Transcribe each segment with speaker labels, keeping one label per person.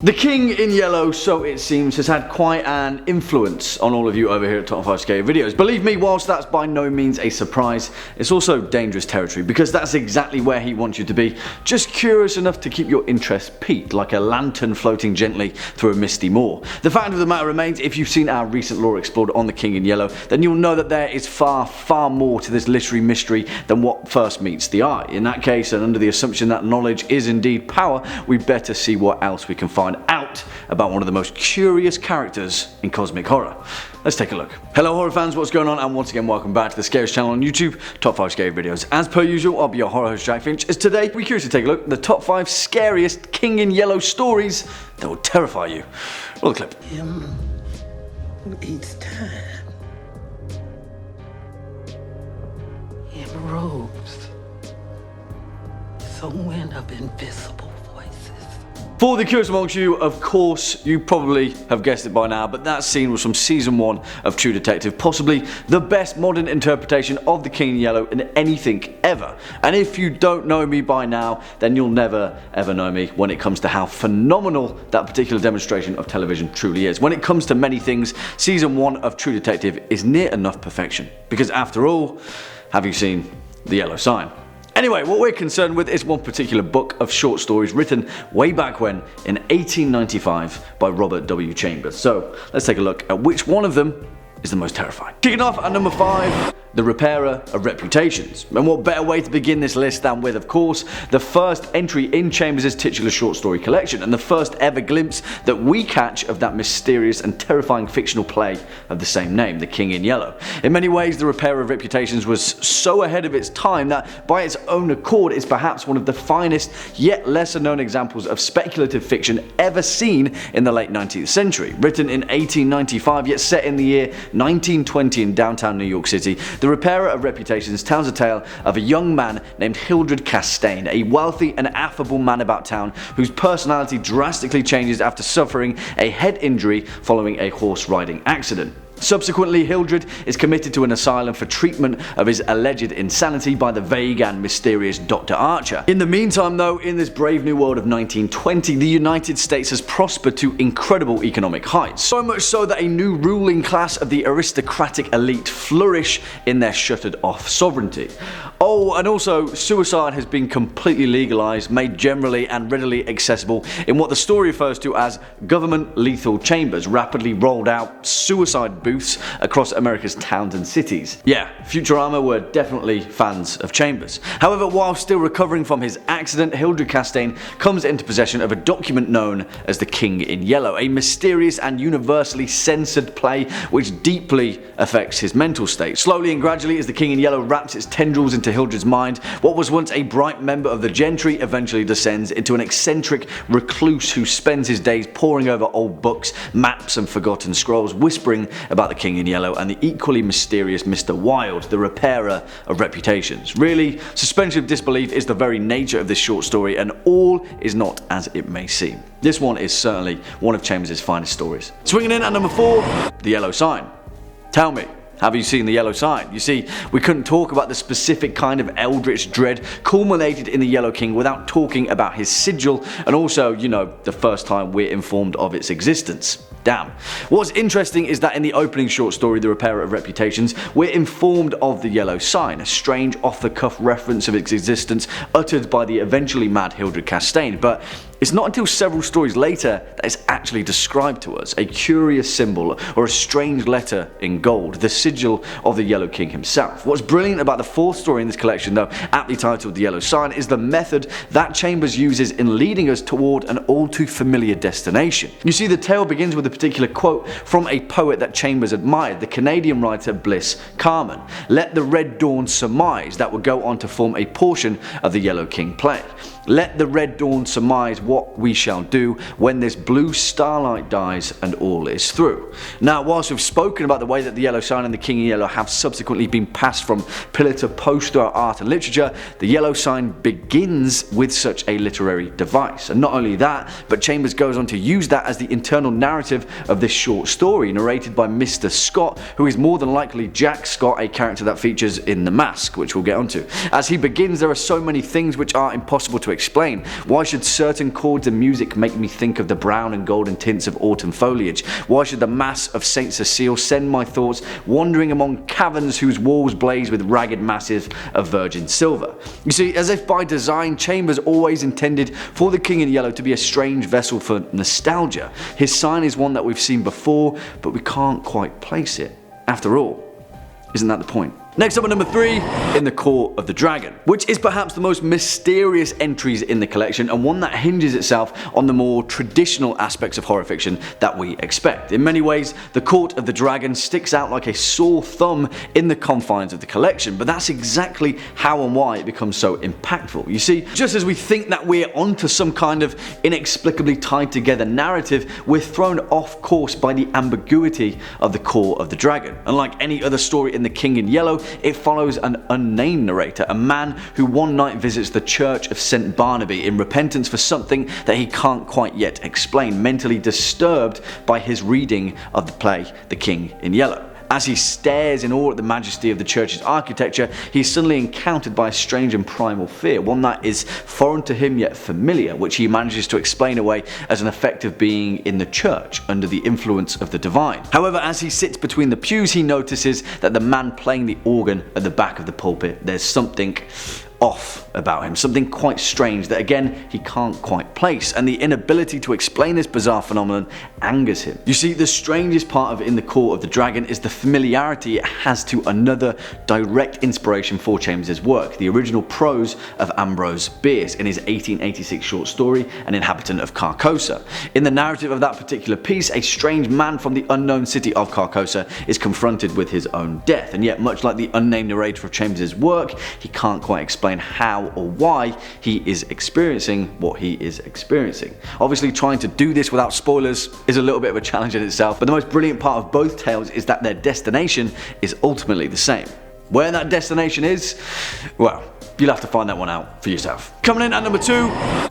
Speaker 1: The King in Yellow, so it seems, has had quite an influence on all of you over here at Top 5 Scary Videos. Believe me, whilst that's by no means a surprise, it's also dangerous territory because that's exactly where he wants you to be, just curious enough to keep your interest piqued like a lantern floating gently through a misty moor. The fact of the matter remains, if you've seen our recent lore explored on The King in Yellow, then you'll know that there is far more to this literary mystery than what first meets the eye. In that case, and under the assumption that knowledge is indeed power, we better see what else we can find out about one of the most curious characters in cosmic horror. Let's take a look. Hello horror fans, what's going on? And once again, welcome back to the Scariest channel on YouTube, Top 5 Scary Videos. As per usual, I'll be your horror host Jack Finch, as today we're curious to take a look at the top 5 scariest King in Yellow stories that will terrify you. Roll the clip.
Speaker 2: Him who eats time in robes, so wind of invisible voices.
Speaker 1: For the curious amongst you, of course, you probably have guessed it by now, but that scene was from season 1 of True Detective, possibly the best modern interpretation of the King in Yellow in anything ever. And if you don't know me by now, then you'll never ever know me when it comes to how phenomenal that particular demonstration of television truly is. When it comes to many things, season 1 of True Detective is near enough perfection. Because after all, have you seen The Yellow Sign? Anyway, what we're concerned with is one particular book of short stories written way back when in 1895 by Robert W. Chambers. So let's take a look at which one of them is the most terrifying. Kicking off at number 5, The Repairer of Reputations. And what better way to begin this list than with, of course, the first entry in Chambers' titular short story collection, and the first ever glimpse that we catch of that mysterious and terrifying fictional play of the same name, The King in Yellow. In many ways, The Repairer of Reputations was so ahead of its time that by its own accord is perhaps one of the finest yet lesser known examples of speculative fiction ever seen in the late 19th century. Written in 1895 yet set in the year 1920 in downtown New York City, The Repairer of Reputations tells a tale of a young man named Hildred Castaigne, a wealthy and affable man about town whose personality drastically changes after suffering a head injury following a horse riding accident. Subsequently, Hildred is committed to an asylum for treatment of his alleged insanity by the vague and mysterious Dr. Archer. In the meantime though, in this brave new world of 1920, the United States has prospered to incredible economic heights. So much so that a new ruling class of the aristocratic elite flourish in their shuttered off sovereignty. Oh, and also, suicide has been completely legalized, made generally and readily accessible in what the story refers to as government lethal chambers, rapidly rolled out suicide booths across America's towns and cities. Yeah, Futurama were definitely fans of Chambers. However, while still recovering from his accident, Hildred Castaigne comes into possession of a document known as The King in Yellow, a mysterious and universally censored play which deeply affects his mental state. Slowly and gradually, as The King in Yellow wraps its tendrils into Hildred's mind, what was once a bright member of the gentry eventually descends into an eccentric recluse who spends his days poring over old books, maps and forgotten scrolls, whispering about the King in Yellow and the equally mysterious Mr. Wilde, the Repairer of Reputations. Really, suspension of disbelief is the very nature of this short story, and all is not as it may seem. This one is certainly one of Chambers' finest stories. Swinging in at number 4, The Yellow Sign. Tell me, have you seen The Yellow Sign? You see, we couldn't talk about the specific kind of eldritch dread culminated in the Yellow King without talking about his sigil, and also, you know, the first time we're informed of its existence. Damn. What's interesting is that in the opening short story, The Repairer of Reputations, we're informed of the Yellow Sign, a strange off-the-cuff reference of its existence uttered by the eventually mad Hildred Castaigne, but it's not until several stories later that it's actually described to us, a curious symbol or a strange letter in gold, the sigil of the Yellow King himself. What's brilliant about the 4th story in this collection though, aptly titled The Yellow Sign, is the method that Chambers uses in leading us toward an all too familiar destination. You see, the tale begins with a particular quote from a poet that Chambers admired, the Canadian writer Bliss Carman. "Let the red dawn surmise," that would go on to form a portion of the Yellow King play. "Let the red dawn surmise what we shall do when this blue starlight dies and all is through." Now, whilst we've spoken about the way that the Yellow Sign and the King in Yellow have subsequently been passed from pillar to post throughout art and literature, the Yellow Sign begins with such a literary device. And not only that, but Chambers goes on to use that as the internal narrative of this short story, narrated by Mr. Scott, who is more than likely Jack Scott, a character that features in The Mask, which we'll get onto. As he begins, there are so many things which are impossible to explain? Why should certain chords and music make me think of the brown and golden tints of autumn foliage? Why should the Mass of Saint Cecile send my thoughts wandering among caverns whose walls blaze with ragged masses of virgin silver? You see, as if by design, Chambers always intended for the King in Yellow to be a strange vessel for nostalgia. His sign is one that we've seen before, but we can't quite place it. After all, isn't that the point? Next up at number 3, In the Court of the Dragon, which is perhaps the most mysterious entries in the collection and one that hinges itself on the more traditional aspects of horror fiction that we expect. In many ways, The Court of the Dragon sticks out like a sore thumb in the confines of the collection, but that's exactly how and why it becomes so impactful. You see, just as we think that we're onto some kind of inexplicably tied together narrative, we're thrown off course by the ambiguity of The Court of the Dragon. Unlike any other story in The King in Yellow, it follows an unnamed narrator, a man who one night visits the Church of St. Barnaby in repentance for something that he can't quite yet explain, mentally disturbed by his reading of the play The King in Yellow. As he stares in awe at the majesty of the church's architecture, he's suddenly encountered by a strange and primal fear, one that is foreign to him yet familiar, which he manages to explain away as an effect of being in the church under the influence of the divine. However, as he sits between the pews, he notices that the man playing the organ at the back of the pulpit, there's something off about him, something quite strange that again he can't quite place, and the inability to explain this bizarre phenomenon angers him. You see, the strangest part of In the Court of the Dragon is the familiarity it has to another direct inspiration for Chambers' work, the original prose of Ambrose Bierce in his 1886 short story An Inhabitant of Carcosa. In the narrative of that particular piece, a strange man from the unknown city of Carcosa is confronted with his own death, and yet much like the unnamed narrator of Chambers' work, he can't quite explain how or why he is experiencing what he is experiencing. Obviously, trying to do this without spoilers is a little bit of a challenge in itself, but the most brilliant part of both tales is that their destination is ultimately the same. Where that destination is, well, you'll have to find that one out for yourself. Coming in at number 2,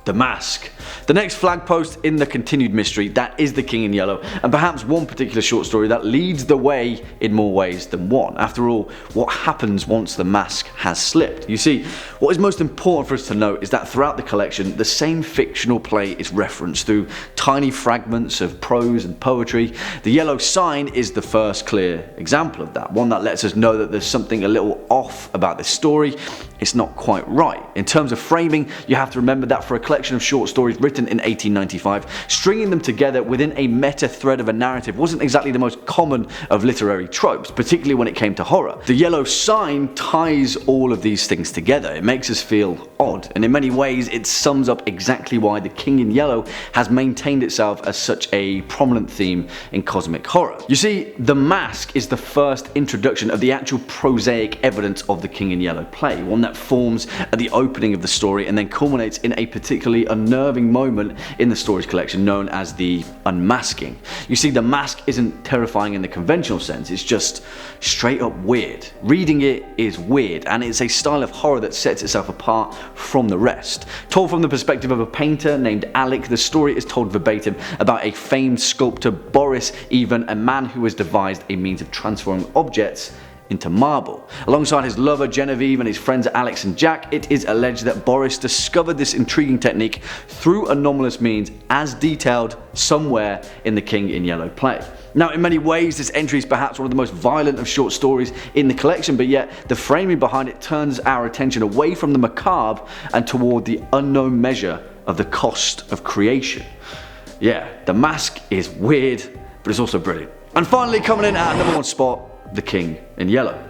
Speaker 1: The Mask. The next flag post in the continued mystery that is The King in Yellow, and perhaps one particular short story that leads the way in more ways than one. After all, what happens once the mask has slipped? You see, what is most important for us to note is that throughout the collection, the same fictional play is referenced through tiny fragments of prose and poetry. The yellow sign is the first clear example of that, one that lets us know that there's something a little off about this story. It's not quite right. In terms of framing, you have to remember that for a collection of short stories written in 1895, stringing them together within a meta thread of a narrative wasn't exactly the most common of literary tropes, particularly when it came to horror. The yellow sign ties all of these things together. It makes us feel odd, and in many ways it sums up exactly why The King in Yellow has maintained itself as such a prominent theme in cosmic horror. You see, the mask is the first introduction of the actual prosaic evidence of the King in Yellow play, one that forms at the opening of the story and then culminates in a particularly unnerving moment in the story's collection known as the unmasking. You see, the mask isn't terrifying in the conventional sense, it's just straight up weird. Reading it is weird, and it's a style of horror that sets itself apart from the rest. Told from the perspective of a painter named Alec, the story is told verbatim about a famed sculptor, Boris, even a man who has devised a means of transforming objects into marble. Alongside his lover Genevieve and his friends Alex and Jack, it is alleged that Boris discovered this intriguing technique through anomalous means as detailed somewhere in the King in Yellow play. Now, in many ways, this entry is perhaps one of the most violent of short stories in the collection, but yet the framing behind it turns our attention away from the macabre and toward the unknown measure of the cost of creation. Yeah, the mask is weird, but it's also brilliant. And finally, coming in at number 1 spot, The King in Yellow.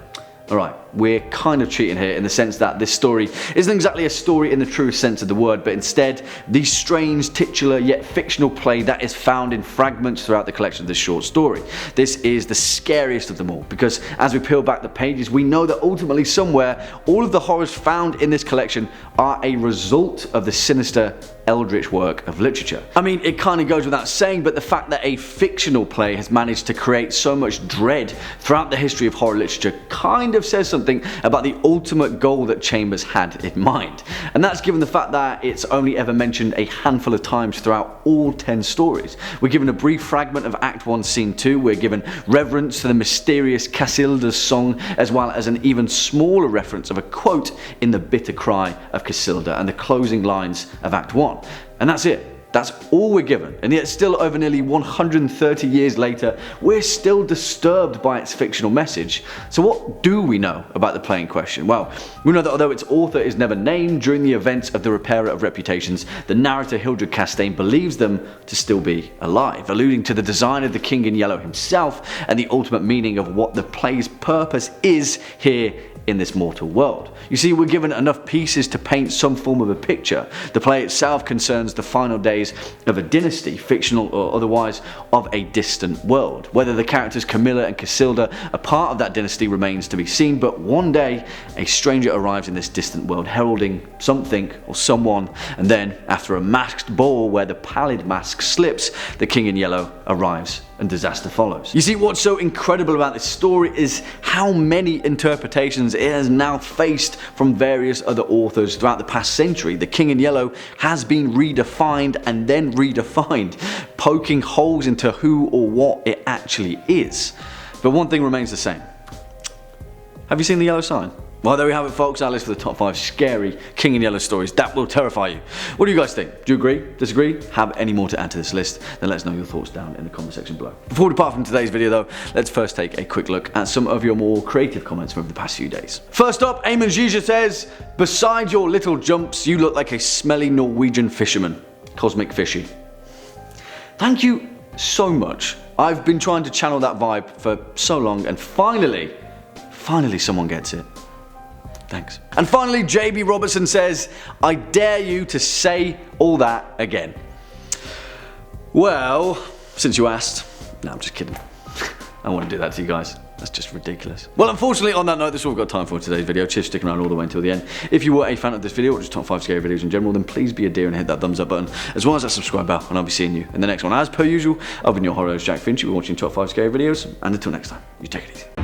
Speaker 1: Alright, we're kind of cheating here in the sense that this story isn't exactly a story in the truest sense of the word, but instead the strange, titular yet fictional play that is found in fragments throughout the collection of this short story. This is the scariest of them all, because as we peel back the pages, we know that ultimately somewhere, all of the horrors found in this collection are a result of the sinister, eldritch work of literature. I mean, it kind of goes without saying, but the fact that a fictional play has managed to create so much dread throughout the history of horror literature kind of says something something about the ultimate goal that Chambers had in mind. And that's given the fact that it's only ever mentioned a handful of times throughout all 10 stories. We're given a brief fragment of Act 1, Scene 2, we're given reverence to the mysterious Cassilda's song, as well as an even smaller reference of a quote in the bitter cry of Cassilda and the closing lines of Act 1. And that's it. That's all we're given, and yet still over nearly 130 years later, we're still disturbed by its fictional message. So what do we know about the play in question? Well, we know that although its author is never named during the events of the Repairer of Reputations, the narrator Hildred Castaigne believes them to still be alive, alluding to the design of the King in Yellow himself and the ultimate meaning of what the play's purpose is here in this mortal world. You see, we're given enough pieces to paint some form of a picture. The play itself concerns the final days of a dynasty, fictional or otherwise, of a distant world. Whether the characters Camilla and Cassilda are part of that dynasty remains to be seen, but one day a stranger arrives in this distant world heralding something or someone, and then after a masked ball where the pallid mask slips, the King in Yellow arrives and disaster follows. You see, what's so incredible about this story is how many interpretations it has now faced from various other authors throughout the past century. The King in Yellow has been redefined and then redefined, poking holes into who or what it actually is. But one thing remains the same. Have you seen the yellow sign? Well, there we have it, folks, our list for the top 5 scary King in Yellow stories that will terrify you. What do you guys think? Do you agree? Disagree? Have any more to add to this list? Then let us know your thoughts down in the comment section below. Before we depart from today's video though, let's first take a quick look at some of your more creative comments from over the past few days. First up, Eamon Zizia says, "Beside your little jumps, you look like a smelly Norwegian fisherman. Cosmic fishy." Thank you so much. I've been trying to channel that vibe for so long, and finally someone gets it. Thanks. And finally, JB Robertson says, "I dare you to say all that again." Well, since you asked, no, I'm just kidding. I want to do that to you guys. That's just ridiculous. Well, unfortunately, on that note, that's all we've got time for today's video. Cheers for sticking around all the way until the end. If you were a fan of this video, or just top 5 scary videos in general, then please be a dear and hit that thumbs up button, as well as that subscribe bell, and I'll be seeing you in the next one. As per usual, I've been your horror host, Jack Finch. You've been watching top 5 scary videos, and until next time, you take it easy.